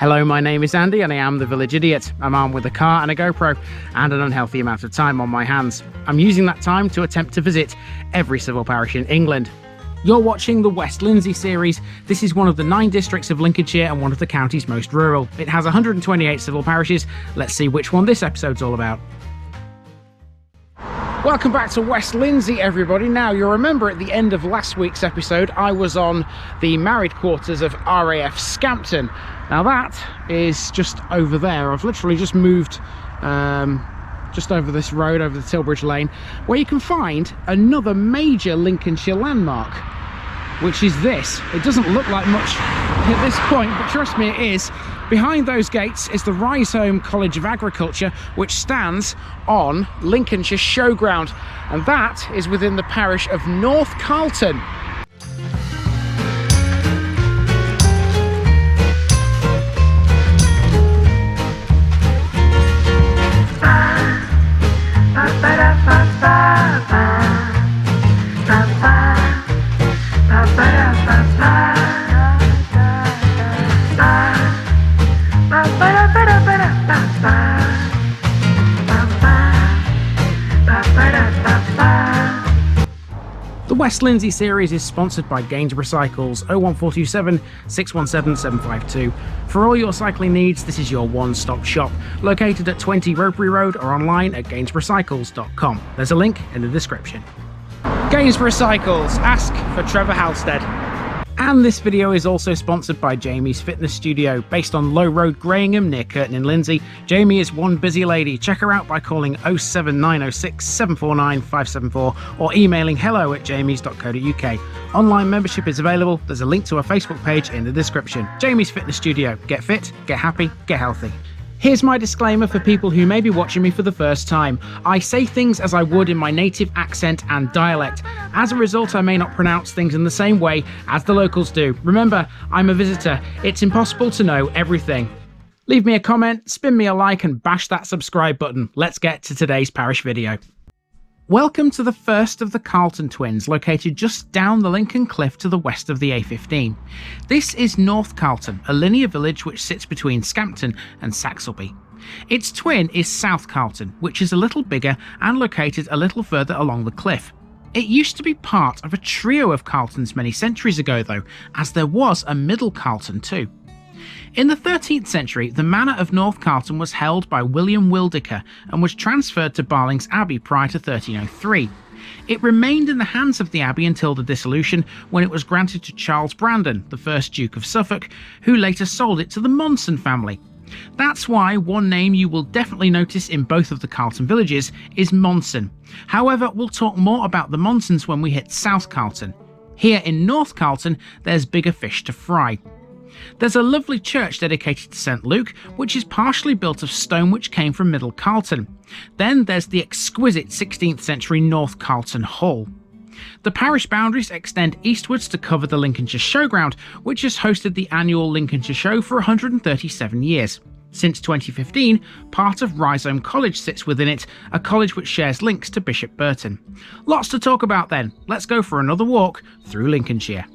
Hello, my name is Andy and I am the Village Idiot. I'm armed with a car and a GoPro and an unhealthy amount of time on my hands. I'm using that time to attempt to visit every civil parish in England. You're watching the West Lindsey series. This is one of the 9 districts of Lincolnshire and one of the county's most rural. It has 128 civil parishes. Let's see which one this episode's all about. Welcome back to West Lindsey, everybody. Now, you'll remember at the end of last week's episode, I was on the married quarters of RAF Scampton. Now, that is just over there. I've literally just moved just over this road, over the Tilbridge Lane, where you can find another major Lincolnshire landmark, which is this. It doesn't look like much at this point, but trust me, it is. Behind those gates is the Risehome College of Agriculture, which stands on Lincolnshire Showground, and that is within the parish of North Carlton. The West Lindsey series is sponsored by Gainsborough Cycles 01427 617 752. For all your cycling needs, this is your one-stop shop, located at 20 Ropery Road or online at gainsboroughcycles.com. There's a link in the description. Gainsborough Cycles, ask for Trevor Halstead. And this video is also sponsored by Jamie's Fitness Studio, based on Low Road, Greyingham, near Curtin in Lindsey. Jamie is one busy lady. Check her out by calling 07906 749 574 or emailing hello@jamies.co.uk. Online membership is available. There's a link to her Facebook page in the description. Jamie's Fitness Studio. Get fit, get happy, get healthy. Here's my disclaimer for people who may be watching me for the first time. I say things as I would in my native accent and dialect. As a result, I may not pronounce things in the same way as the locals do. Remember, I'm a visitor. It's impossible to know everything. Leave me a comment, spin me a like, and bash that subscribe button. Let's get to today's parish video. Welcome to the first of the Carlton twins, located just down the Lincoln Cliff to the west of the A15. This is North Carlton, a linear village which sits between Scampton and Saxilby. Its twin is South Carlton, which is a little bigger and located a little further along the cliff. It used to be part of a trio of Carltons many centuries ago though, as there was a Middle Carlton too. In the 13th century, the manor of North Carlton was held by William Wildeker and was transferred to Barlings Abbey prior to 1303. It remained in the hands of the abbey until the Dissolution, when it was granted to Charles Brandon, the first Duke of Suffolk, who later sold it to the Monson family. That's why one name you will definitely notice in both of the Carlton villages is Monson. However, we'll talk more about the Monsons when we hit South Carlton. Here in North Carlton, there's bigger fish to fry. There's a lovely church dedicated to St Luke, which is partially built of stone which came from Middle Carlton. Then there's the exquisite 16th century North Carlton Hall. The parish boundaries extend eastwards to cover the Lincolnshire Showground, which has hosted the annual Lincolnshire Show for 137 years. Since 2015, part of Risehome College sits within it, a college which shares links to Bishop Burton. Lots to talk about then. Let's go for another walk through Lincolnshire.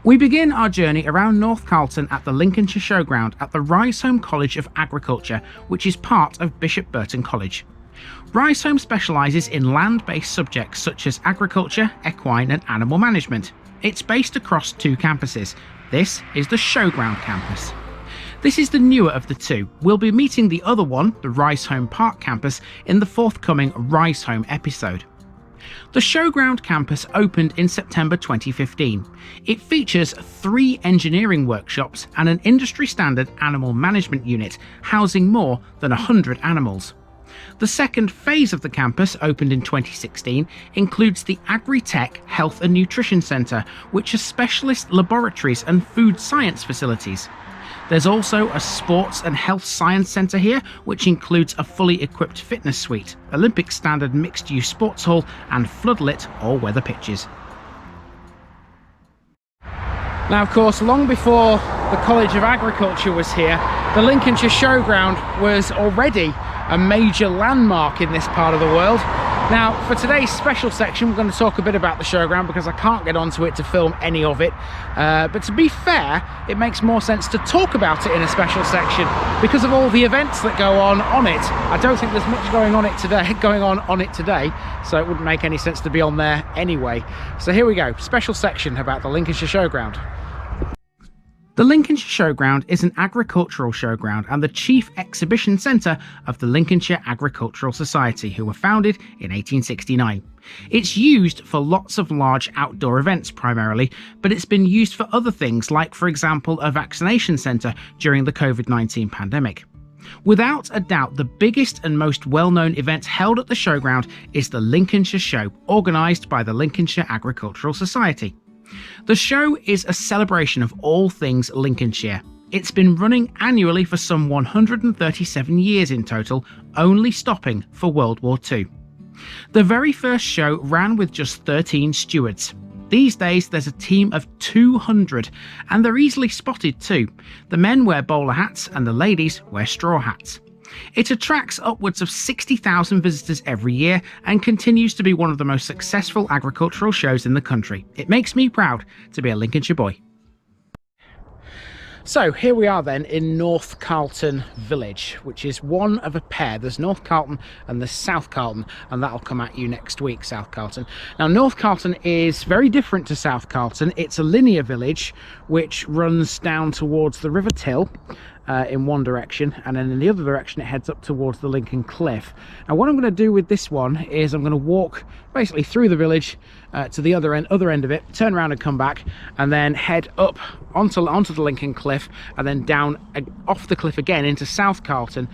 We begin our journey around North Carlton at the Lincolnshire Showground at the Risehome College of Agriculture, which is part of Bishop Burton College. Risehome specialises in land-based subjects such as agriculture, equine and animal management. It's based across 2 campuses. This is the Showground campus. This is the newer of the 2. We'll be meeting the other one, the Risehome Park campus, in the forthcoming Risehome episode. The Showground campus opened in September 2015. It features 3 engineering workshops and an industry-standard animal management unit housing more than 100 animals. The second phase of the campus, opened in 2016, includes the Agri-Tech Health and Nutrition Centre, which has specialist laboratories and food science facilities. There's also a Sports and Health Science Centre here, which includes a fully equipped fitness suite, Olympic standard mixed-use sports hall and floodlit all-weather pitches. Now, of course, long before the College of Agriculture was here, the Lincolnshire Showground was already a major landmark in this part of the world. Now, for today's special section, we're going to talk a bit about the Showground because I can't get onto it to film any of it. But to be fair, it makes more sense to talk about it in a special section because of all the events that go on it. I don't think there's much going on it today, so it wouldn't make any sense to be on there anyway. So here we go, special section about the Lincolnshire Showground. The Lincolnshire Showground is an agricultural showground and the chief exhibition centre of the Lincolnshire Agricultural Society, who were founded in 1869. It's used for lots of large outdoor events primarily, but it's been used for other things like, for example, a vaccination centre during the COVID-19 pandemic. Without a doubt, the biggest and most well-known event held at the showground is the Lincolnshire Show, organised by the Lincolnshire Agricultural Society. The show is a celebration of all things Lincolnshire. It's been running annually for some 137 years in total, only stopping for World War II. The very first show ran with just 13 stewards. These days there's a team of 200, and they're easily spotted too. The men wear bowler hats and the ladies wear straw hats. It attracts upwards of 60,000 visitors every year and continues to be one of the most successful agricultural shows in the country. It makes me proud to be a Lincolnshire boy. So here we are then in North Carlton village, which is one of a pair. There's North Carlton and there's South Carlton, and that'll come at you next week, South Carlton. Now, North Carlton is very different to South Carlton. It's a linear village which runs down towards the River Till in one direction, and then in the other direction it heads up towards the Lincoln Cliff. Now, what I'm going to do with this one is I'm going to walk basically through the village to the other end of it, turn around and come back, and then head up onto the Lincoln Cliff, and then down off the cliff again into South Carlton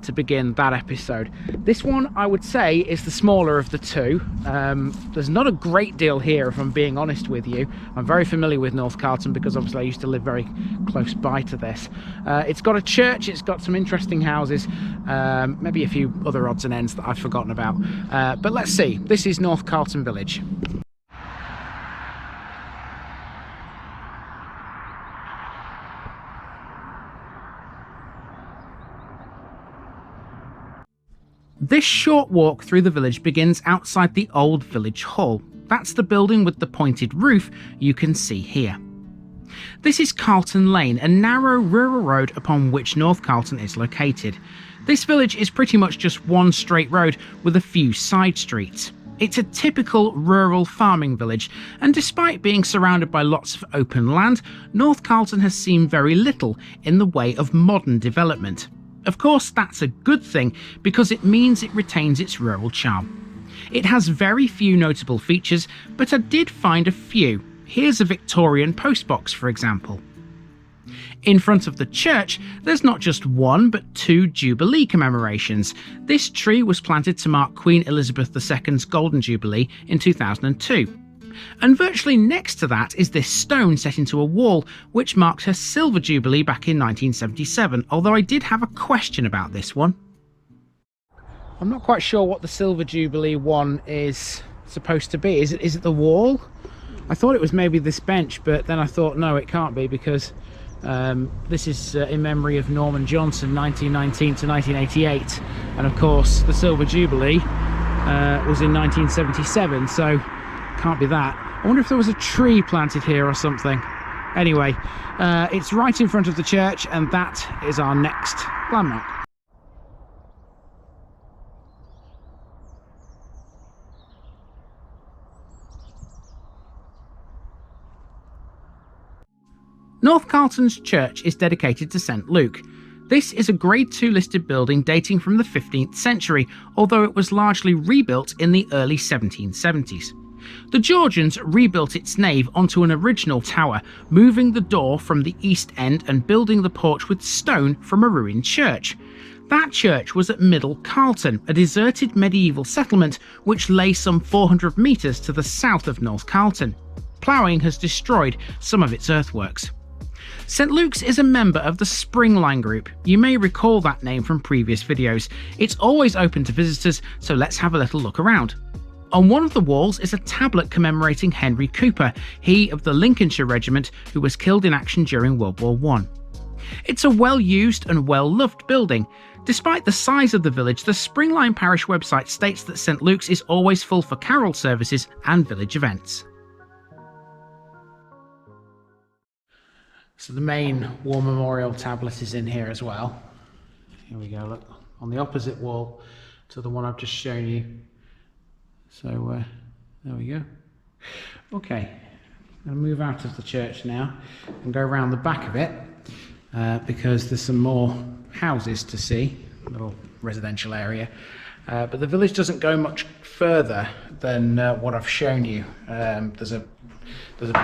to begin that episode. This one, I would say, is the smaller of the two. There's not a great deal here, if I'm being honest with you. I'm very familiar with North Carlton because obviously I used to live very close by to this. It's got a church, it's got some interesting houses, maybe a few other odds and ends that I've forgotten about. But let's see, this is North Carlton village. This short walk through the village begins outside the old village hall. That's the building with the pointed roof you can see here. This is Carlton Lane, a narrow rural road upon which North Carlton is located. This village is pretty much just one straight road with a few side streets. It's a typical rural farming village, and despite being surrounded by lots of open land, North Carlton has seen very little in the way of modern development. Of course, that's a good thing because it means it retains its rural charm. It has very few notable features, but I did find a few. Here's a Victorian postbox, for example. In front of the church, there's not just one but two Jubilee commemorations. This tree was planted to mark Queen Elizabeth II's Golden Jubilee in 2002. And virtually next to that is this stone set into a wall, which marks her Silver Jubilee back in 1977, although I did have a question about this one. I'm not quite sure what the Silver Jubilee one is supposed to be. Is it the wall? I thought it was maybe this bench, but then I thought, no, it can't be, because this is in memory of Norman Johnson, 1919 to 1988, and of course the Silver Jubilee was in 1977, so can't be that. I wonder if there was a tree planted here or something. Anyway, it's right in front of the church, and that is our next landmark. North Carlton's church is dedicated to St Luke. This is a Grade 2 listed building dating from the 15th century, although it was largely rebuilt in the early 1770s. The Georgians rebuilt its nave onto an original tower, moving the door from the east end and building the porch with stone from a ruined church. That church was at Middle Carlton, a deserted medieval settlement which lay some 400 metres to the south of North Carlton. Ploughing has destroyed some of its earthworks. St Luke's is a member of the Spring Line group. You may recall that name from previous videos. It's always open to visitors, so let's have a little look around. On one of the walls is a tablet commemorating Henry Cooper, he of the Lincolnshire regiment who was killed in action during World War I. It's a well-used and well-loved building. Despite the size of the village, the Springline Parish website states that St Luke's is always full for carol services and village events. So the main war memorial tablet is in here as well. Here we go, look, on the opposite wall to the one I've just shown you. So there we go. Okay, I'm going to move out of the church now and go around the back of it because there's some more houses to see, a little residential area. But the village doesn't go much further than what I've shown you. There's a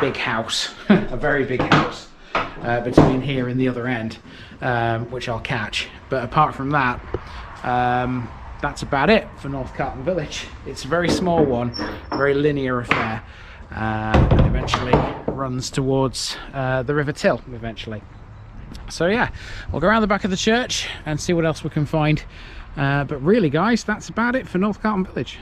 big house, a very big house, between here and the other end, which I'll catch. But apart from that, that's about it for North Carlton village. It's a very small one, a very linear affair, and eventually runs towards the River Till eventually. So yeah, we'll go around the back of the church and see what else we can find. But really guys, that's about it for North Carlton village.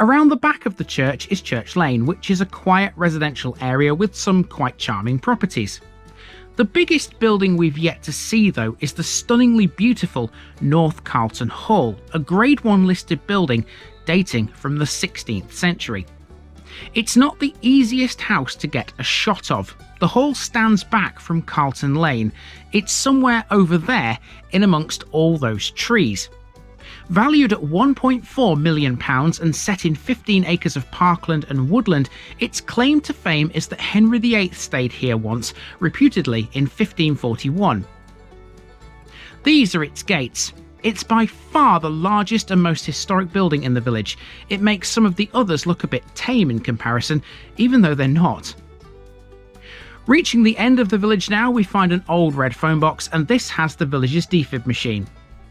Around the back of the church is Church Lane, which is a quiet residential area with some quite charming properties. The biggest building we've yet to see though is the stunningly beautiful North Carlton Hall, a Grade 1 listed building dating from the 16th century. It's not the easiest house to get a shot of. The hall stands back from Carlton Lane. It's somewhere over there in amongst all those trees. Valued at £1.4 million and set in 15 acres of parkland and woodland, its claim to fame is that Henry VIII stayed here once, reputedly in 1541. These are its gates. It's by far the largest and most historic building in the village. It makes some of the others look a bit tame in comparison, even though they're not. Reaching the end of the village now, we find an old red phone box, and this has the village's defib machine.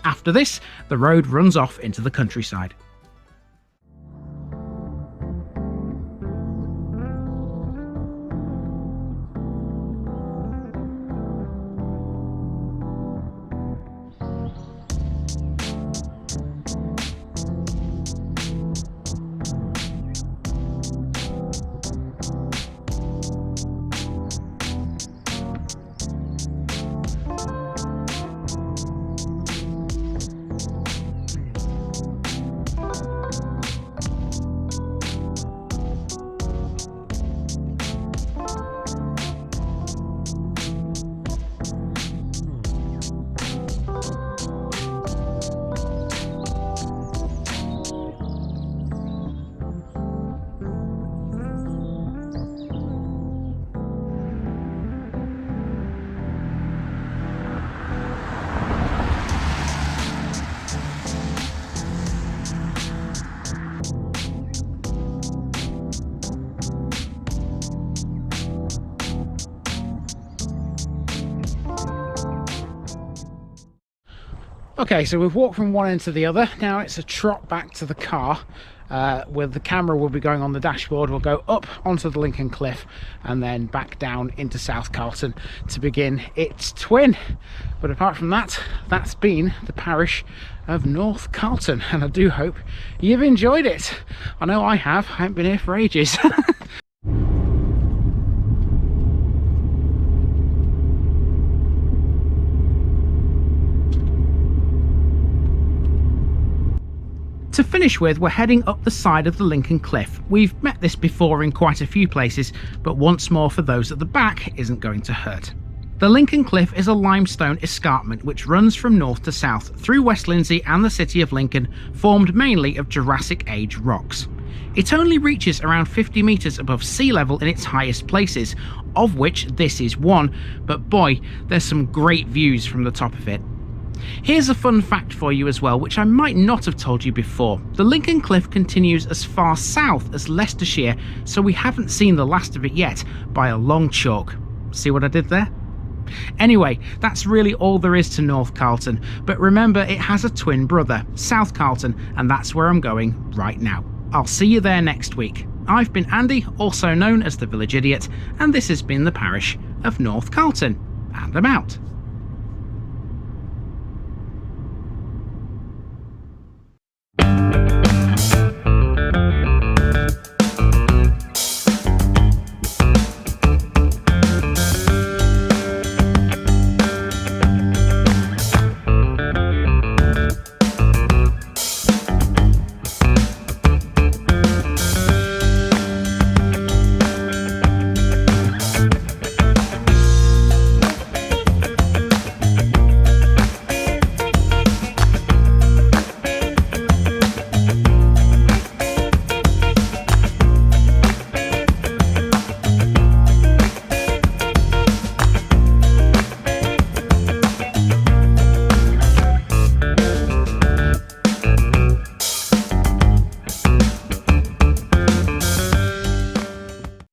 After this, the road runs off into the countryside. Okay, so we've walked from one end to the other. Now it's a trot back to the car, where the camera will be going on the dashboard. We'll go up onto the Lincoln Cliff and then back down into South Carlton to begin its twin. But apart from that, that's been the parish of North Carlton, and I do hope you've enjoyed it. I know I have. I haven't been here for ages. To finish with, we're heading up the side of the Lincoln Cliff. We've met this before in quite a few places, but once more for those at the back isn't going to hurt. The Lincoln Cliff is a limestone escarpment which runs from north to south through West Lindsey and the city of Lincoln, formed mainly of Jurassic Age rocks. It only reaches around 50 metres above sea level in its highest places, of which this is one, but boy, there's some great views from the top of it. Here's a fun fact for you as well, which I might not have told you before. The Lincoln Cliff continues as far south as Leicestershire, so we haven't seen the last of it yet by a long chalk. See what I did there? Anyway, that's really all there is to North Carlton, but remember it has a twin brother, South Carlton, and that's where I'm going right now. I'll see you there next week. I've been Andy, also known as the Village Idiot, and this has been the parish of North Carlton, and I'm out.